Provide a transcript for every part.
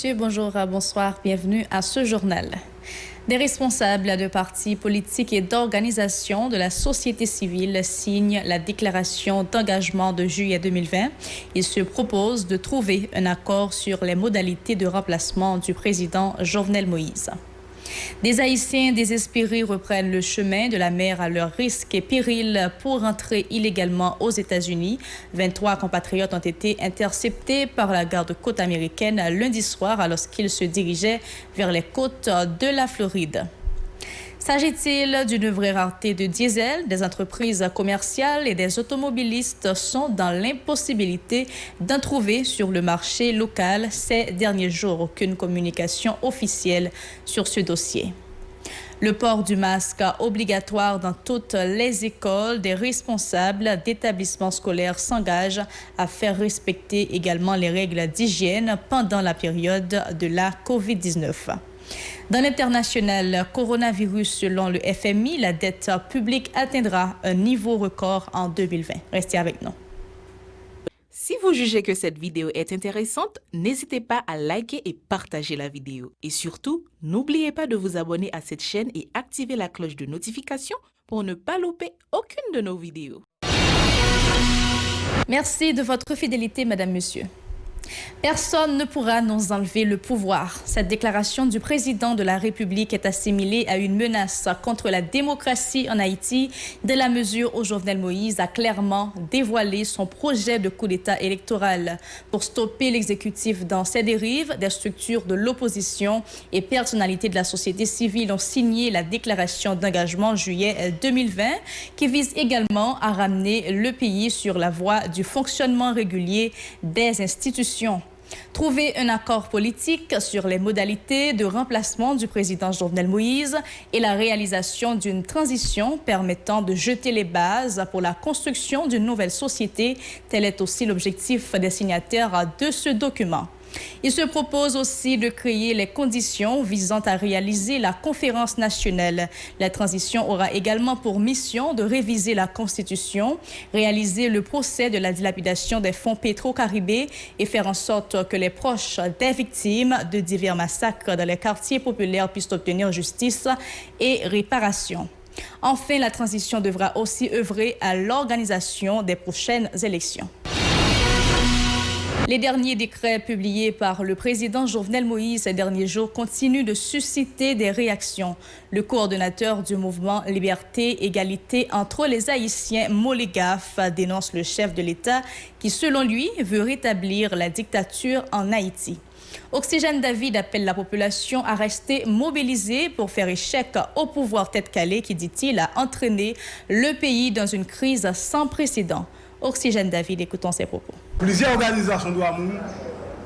messieurs, bonjour, bonsoir, bienvenue à ce journal. Des responsables de partis politiques et d'organisations de la société civile signent la déclaration d'engagement de juillet 2020. Ils se proposent de trouver un accord sur les modalités de remplacement du président Jovenel Moïse. Des Haïtiens désespérés reprennent le chemin de la mer à leur risque et péril pour rentrer illégalement aux États-Unis. 23 compatriotes ont été interceptés par la garde-côte américaine lundi soir lorsqu'ils se dirigeaient vers les côtes de la Floride. S'agit-il d'une vraie rareté de diesel? Des entreprises commerciales et des automobilistes sont dans l'impossibilité d'en trouver sur le marché local ces derniers jours. Aucune communication officielle sur ce dossier. Le port du masque obligatoire dans toutes les écoles, des responsables d'établissements scolaires s'engagent à faire respecter également les règles d'hygiène pendant la période de la COVID-19. Dans l'international coronavirus, selon le FMI, la dette publique atteindra un niveau record en 2020. Restez avec nous. Si vous jugez que cette vidéo est intéressante, n'hésitez pas à liker et partager la vidéo. Et surtout, n'oubliez pas de vous abonner à cette chaîne et activer la cloche de notification pour ne pas louper aucune de nos vidéos. Merci de votre fidélité, Madame, Monsieur. Personne ne pourra nous enlever le pouvoir. Cette déclaration du président de la République est assimilée à une menace contre la démocratie en Haïti, dès la mesure où Jovenel Moïse a clairement dévoilé son projet de coup d'État électoral. Pour stopper l'exécutif dans ses dérives, des structures de l'opposition et personnalités de la société civile ont signé la déclaration d'engagement juillet 2020 qui vise également à ramener le pays sur la voie du fonctionnement régulier des institutions. Trouver un accord politique sur les modalités de remplacement du président Jovenel Moïse et la réalisation d'une transition permettant de jeter les bases pour la construction d'une nouvelle société. Tel est aussi l'objectif des signataires de ce document. Il se propose aussi de créer les conditions visant à réaliser la conférence nationale. La transition aura également pour mission de réviser la Constitution, réaliser le procès de la dilapidation des fonds Petro-Caribé et faire en sorte que les proches des victimes de divers massacres dans les quartiers populaires puissent obtenir justice et réparation. Enfin, la transition devra aussi œuvrer à l'organisation des prochaines élections. Les derniers décrets publiés par le président Jovenel Moïse ces derniers jours continuent de susciter des réactions. Le coordonnateur du mouvement Liberté, Égalité entre les Haïtiens, Molegaf, dénonce le chef de l'État qui, selon lui, veut rétablir la dictature en Haïti. Oxygène David appelle la population à rester mobilisée pour faire échec au pouvoir tête-calé qui, dit-il, a entraîné le pays dans une crise sans précédent. Oxygène David, écoutons ses propos. Plusieurs organisations de l'amour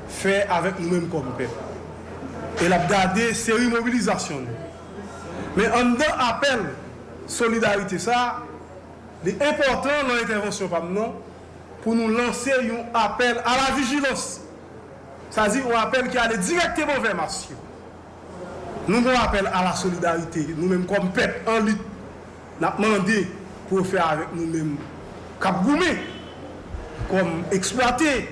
font avec nous-mêmes comme peuple. Et la garder série mobilisation. Mais en dedans appel solidarité ça, c'est important dans l'intervention par nous pour nous lancer un appel à la vigilance. C'est-à-dire un appel qui allait directement vers Massio. Nous avons appel à la solidarité, nous-mêmes comme peuple en lutte. Nous avons demandé pour faire avec nous-mêmes Cap Goumé, comme exploité,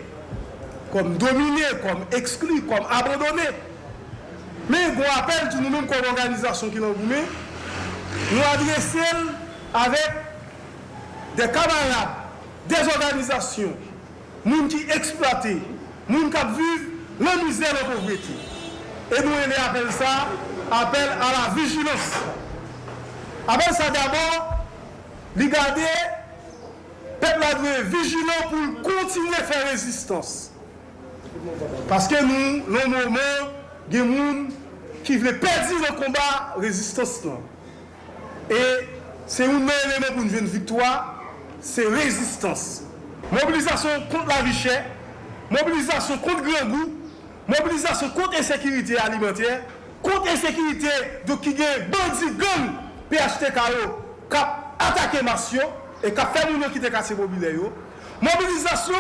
comme dominé, comme exclu, comme abandonné. Mais on appelle tout nous-mêmes comme organisation qui l'ont Goumé, nous adresser avec des camarades, des organisations, gens qui exploitent, gens qui vivent la misère et la pauvreté. Et nous appelons ça appel à la vigilance. Appel ça d'abord, regarder. Le peuple doit être vigilant pour continuer à faire résistance. Parce que nous, dans le moment, il y a des gens qui veulent perdre le combat résistance. Et c'est un élément pour une victoire, c'est résistance. Mobilisation contre la vie chère, mobilisation contre le grand goût, mobilisation contre l'insécurité alimentaire, contre l'insécurité de qui est bandit gang PHTKO qui a attaqué Massio. Et qu'a fait nous qui te cassé mobilier. Mobilisation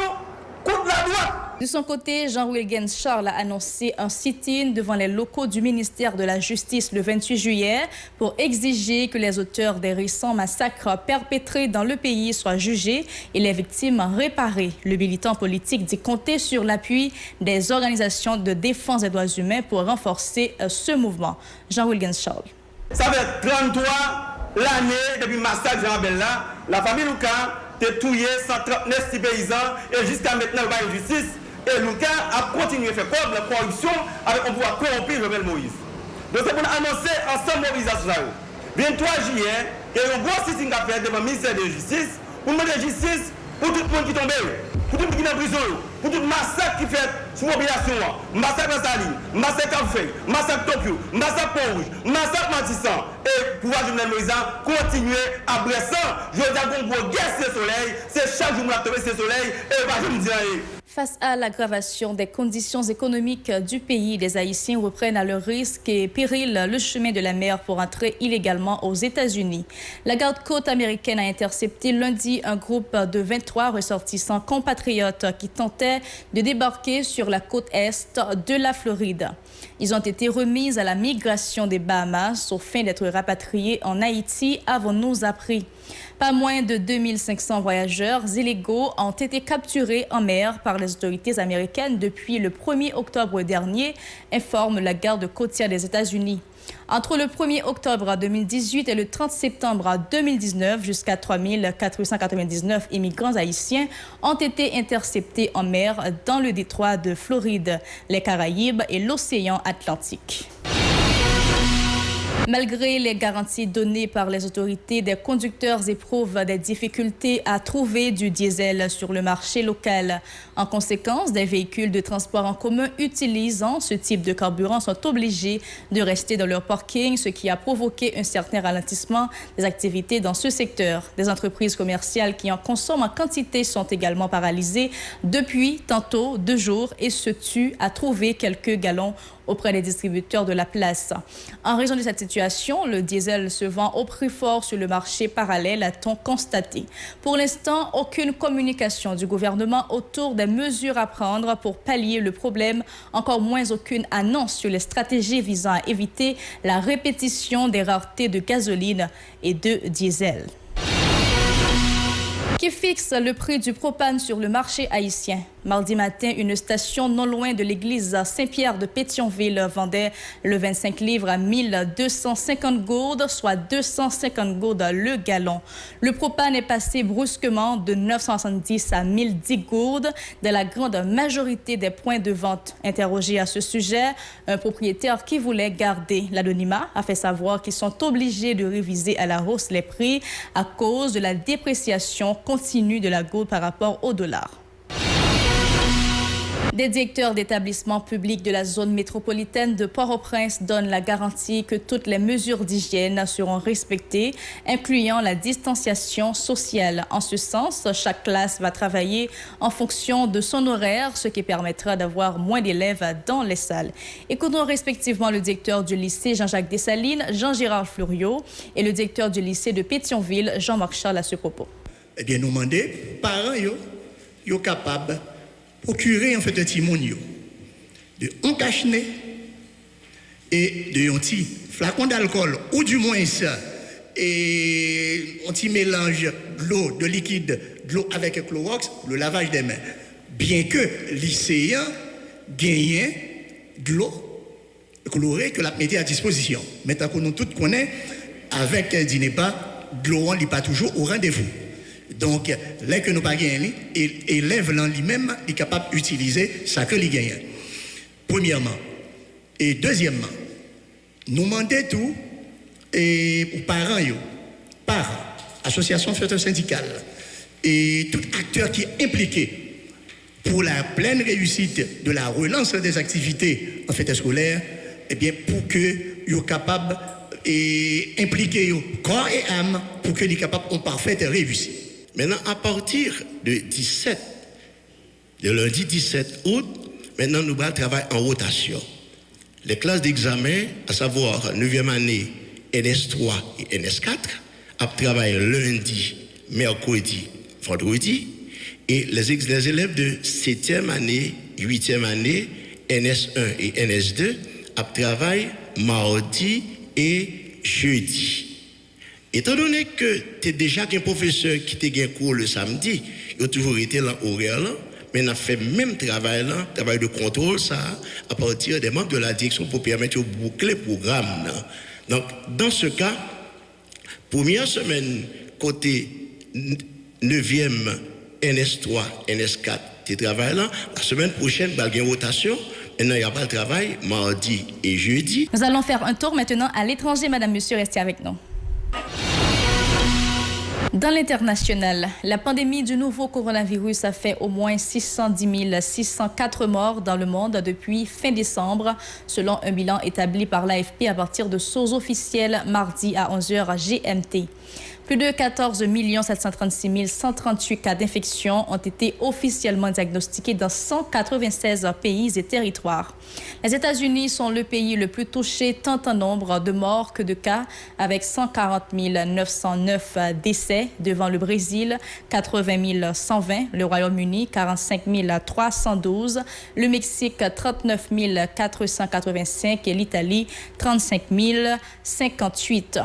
contre la droite De son côté, Jean-Wilgens Charles a annoncé un sit-in devant les locaux du ministère de la Justice le 28 juillet pour exiger que les auteurs des récents massacres perpétrés dans le pays soient jugés et les victimes réparées. Le militant politique dit compter sur l'appui des organisations de défense des droits humains pour renforcer ce mouvement. Jean-Wilgens Charles. Ça fait 33 l'année depuis le massacre de Jean Bella, la famille Louka a tué 139 paysans et jusqu'à maintenant, il y a une justice. Et Louka a continué à faire comme la corruption avec un pouvoir corrompu Jovenel Moïse. Donc c'est pour annoncer ensemble mobilisation. 23 juillet, il y a un gros sitting à faire devant le ministère de la Justice pour demander justice pour tout le monde qui tombe, pour tout le monde qui est en prison, pour tout le massacre qui fait sous la population, massacre dans Saline, massacre Café, massacre Tokyo, massacre Pont-Rouge, massacre Matissan. Et pouvoir Jovenel Moïse continuer à brasser. Je veux dire qu'on peut guerre ce soleil, c'est chaque jour qu'on a tomber ce soleil, et je me dis. Face à l'aggravation des conditions économiques du pays, les Haïtiens reprennent à leur risque et péril le chemin de la mer pour entrer illégalement aux États-Unis. La garde-côte américaine a intercepté lundi un groupe de 23 ressortissants compatriotes qui tentaient de débarquer sur la côte est de la Floride. Ils ont été remis à la migration des Bahamas au fin d'être rapatriés en Haïti, avons-nous appris. Pas moins de 2500 voyageurs illégaux ont été capturés en mer par les autorités américaines depuis le 1er octobre dernier, informe la garde côtière des États-Unis. Entre le 1er octobre 2018 et le 30 septembre 2019, jusqu'à 3499 immigrants haïtiens ont été interceptés en mer dans le détroit de Floride, les Caraïbes et l'océan Atlantique. Malgré les garanties données par les autorités, des conducteurs éprouvent des difficultés à trouver du diesel sur le marché local. En conséquence, des véhicules de transport en commun utilisant ce type de carburant sont obligés de rester dans leur parking, ce qui a provoqué un certain ralentissement des activités dans ce secteur. Des entreprises commerciales qui en consomment en quantité sont également paralysées depuis tantôt 2 jours et se tuent à trouver quelques gallons auprès des distributeurs de la place. En raison de cette situation, le diesel se vend au prix fort sur le marché parallèle, a-t-on constaté. Pour l'instant, aucune communication du gouvernement autour des mesures à prendre pour pallier le problème, encore moins aucune annonce sur les stratégies visant à éviter la répétition des raretés de gasoline et de diesel. Qui fixe le prix du propane sur le marché haïtien. Mardi matin, une station non loin de l'église Saint-Pierre de Pétionville vendait le 25 livres à 1250 gourdes, soit 250 gourdes le gallon. Le propane est passé brusquement de 970 à 1010 gourdes dans la grande majorité des points de vente. Interrogé à ce sujet, un propriétaire qui voulait garder l'anonymat a fait savoir qu'ils sont obligés de réviser à la hausse les prix à cause de la dépréciation continue de la gourde par rapport au dollar. Des directeurs d'établissements publics de la zone métropolitaine de Port-au-Prince donnent la garantie que toutes les mesures d'hygiène seront respectées, incluant la distanciation sociale. En ce sens, chaque classe va travailler en fonction de son horaire, ce qui permettra d'avoir moins d'élèves dans les salles. Écoutons respectivement le directeur du lycée Jean-Jacques Dessalines, Jean-Gérard Fleuriot, et le directeur du lycée de Pétionville, Jean-Marc Charles, à ce propos. Eh bien, nous demandons, parents, yo capables procurer en fait un petit monde de un cache-nez et de un petit flacon d'alcool ou du moins ça et un petit mélange de l'eau, de liquide, de l'eau avec Clorox pour le lavage des mains. Bien que lycéens gagnent de l'eau chlorée que la mettez à disposition. Maintenant que nous tous connaissons, avec un dîner pas, de l'eau n'est pas toujours au rendez-vous. Donc, là que nous pas gagné, l'élève lui-même est capable d'utiliser ça que lui gagne. Premièrement. Et deuxièmement, nous demandons tout et aux parents, associations syndicales et tout acteur qui est impliqué pour la pleine réussite de la relance des activités en fait scolaire, eh bien, pour que soient capables et impliquer corps et âme pour que les capables en parfaite réussite. Maintenant, à partir de lundi 17 août, maintenant nous allons travailler en rotation. Les classes d'examen, à savoir 9e année, NS3 et NS4, à travailler lundi, mercredi, vendredi, et les élèves de 7e année 8e année, NS1 et NS2, à travail mardi et jeudi. Étant donné que tu es déjà un professeur qui te gagne cours le samedi, il a toujours été là horaire là, mais on a fait même travail là, travail de contrôle ça, à partir des membres de la direction pour permettre de boucler le programme là. Donc, dans ce cas, première semaine, côté 9e, NS3, NS4, tu travailles là. La semaine prochaine, il y a une rotation. Maintenant, il n'y a pas de travail, mardi et jeudi. Nous allons faire un tour maintenant à l'étranger, madame, monsieur, restez avec nous. Dans l'international, la pandémie du nouveau coronavirus a fait au moins 610 604 morts dans le monde depuis fin décembre, selon un bilan établi par l'AFP à partir de sources officielles mardi à 11h GMT. Plus de 14 736 138 cas d'infection ont été officiellement diagnostiqués dans 196 pays et territoires. Les États-Unis sont le pays le plus touché tant en nombre de morts que de cas, avec 140 909 décès devant le Brésil, 80 120, le Royaume-Uni, 45 312, le Mexique, 39 485 et l'Italie, 35 058.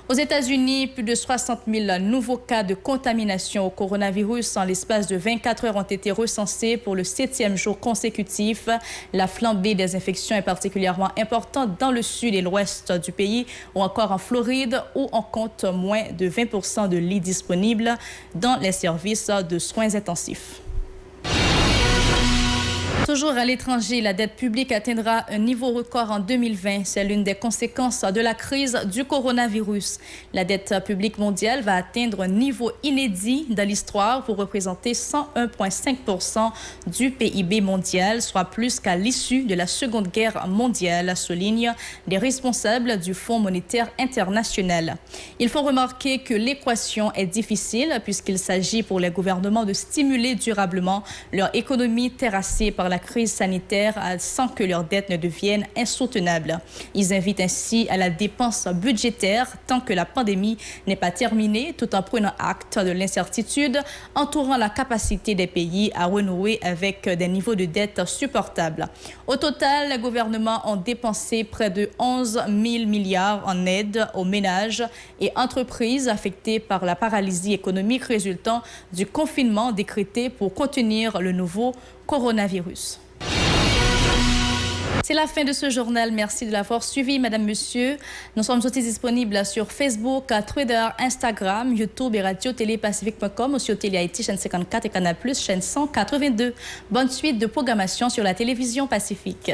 Aux États-Unis, plus de 60 000 nouveaux cas de contamination au coronavirus en l'espace de 24 heures ont été recensés pour le 7e jour consécutif. La flambée des infections est particulièrement importante dans le sud et l'ouest du pays ou encore en Floride où on compte moins de 20% de lits disponibles dans les services de soins intensifs. Toujours à l'étranger, la dette publique atteindra un niveau record en 2020. C'est l'une des conséquences de la crise du coronavirus. La dette publique mondiale va atteindre un niveau inédit dans l'histoire pour représenter 101,5% du PIB mondial, soit plus qu'à l'issue de la Seconde Guerre mondiale, soulignent des responsables du Fonds monétaire international. Il faut remarquer que l'équation est difficile puisqu'il s'agit pour les gouvernements de stimuler durablement leur économie terrassée par la crise sanitaire sans que leurs dettes ne deviennent insoutenables. Ils invitent ainsi à la dépense budgétaire tant que la pandémie n'est pas terminée, tout en prenant acte de l'incertitude entourant la capacité des pays à renouer avec des niveaux de dette supportables. Au total, les gouvernements ont dépensé près de 11 000 milliards en aide aux ménages et entreprises affectées par la paralysie économique résultant du confinement décrété pour contenir le nouveau coronavirus. C'est la fin de ce journal. Merci de l'avoir suivi, madame, monsieur. Nous sommes aussi disponibles sur Facebook, Twitter, Instagram, YouTube et radio-télé-pacifique.com, aussi au Télé Haïti, chaîne 54 et Canal+, chaîne 182. Bonne suite de programmation sur la télévision Pacifique.